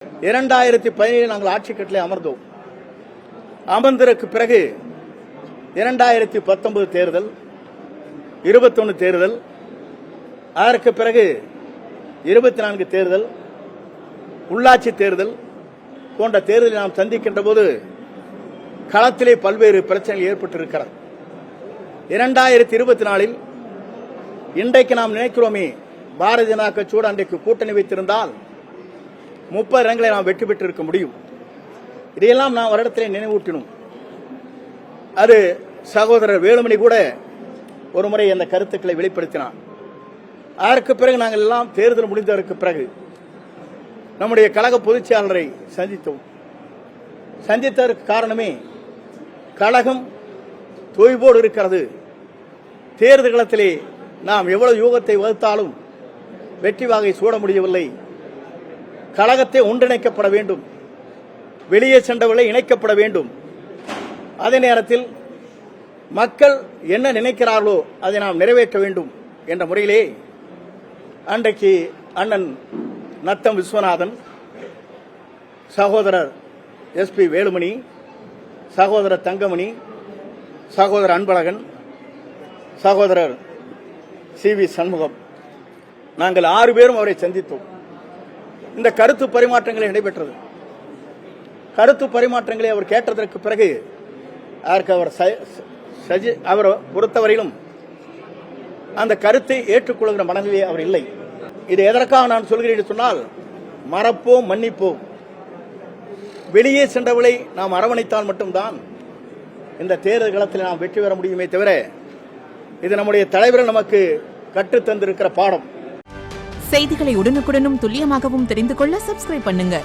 2017 நாங்கள் ஆட்சி கட்டிலே அமர்ந்தோம். அமர்ந்ததற்கு பிறகு 2019 தேர்தல், 21 தேர்தல், அதற்கு பிறகு 24 தேர்தல், உள்ளாட்சி தேர்தல் போன்ற தேர்தலை நாம் சந்திக்கின்ற போது களத்திலே பல்வேறு பிரச்சனைகள் ஏற்பட்டிருக்கிறது. 2024 இன்றைக்கு நாம் நினைக்கிறோமே, பாரதிய ஜனதா கட்சியோடு அன்றைக்கு கூட்டணி வைத்திருந்தால் 30 இடங்களை நாம் வெற்றி பெற்றிருக்க முடியும். இதையெல்லாம் நாம் வருடத்திலே நினைவூட்டினோம். அது சகோதரர் வேலுமணி கூட ஒரு முறை அந்த கருத்துக்களை வெளிப்படுத்தினார். அதற்கு பிறகு நாங்கள் எல்லாம் தேர்தல் முடிந்ததற்கு பிறகு நம்முடைய கழக பொதுச் செயலாளரை சந்தித்தோம். சந்தித்ததற்கு காரணமே, கழகம் தொய்வோடு இருக்கிறது. தேர்தல் களத்திலே நாம் எவ்வளவு யூகத்தை வகுத்தாலும் வெற்றி வாகை சூட முடியவில்லை. கழகத்தை ஒன்றிணைக்கப்பட வேண்டும், வெளியே சென்றவர்களை இணைக்கப்பட வேண்டும். அதே நேரத்தில் மக்கள் என்ன நினைக்கிறார்களோ அதை நாம் நிறைவேற்ற வேண்டும் என்ற முறையிலே அன்றைக்கு அண்ணன் நத்தம் விஸ்வநாதன், சகோதரர் SP வேலுமணி, சகோதரர் தங்கமணி, சகோதரர் அன்பழகன், சகோதரர் CV சண்முகம், நாங்கள் 6 பேரும் அவரை சந்தித்தோம். இந்த கருத்து பரிமாற்றங்களை நடைபெற்றது. கருத்து பரிமாற்றங்களை அவர் கேட்டதற்கு பிறகு அதற்கு அவர் பொறுத்தவரையிலும் அந்த கருத்தை ஏற்றுக்கொள்கிற மனநிலையே அவர் இல்லை. இது எதற்காக நான் சொல்கிறேன் சொன்னால், மறப்போம், மன்னிப்போம். வெளியே சென்றவர்களை நாம் அரவணைத்தால் மட்டும்தான் இந்த தேர்தல் களத்தில் நாம் வெற்றி பெற முடியுமே தவிர, இது நம்முடைய தலைவர்கள் நமக்கு கற்றுத்தந்திருக்கிற பாடம். செய்திகளை உடனுக்குடனும் துல்லியமாகவும் தெரிந்து கொள்ள சப்ஸ்கிரைப் பண்ணுங்க.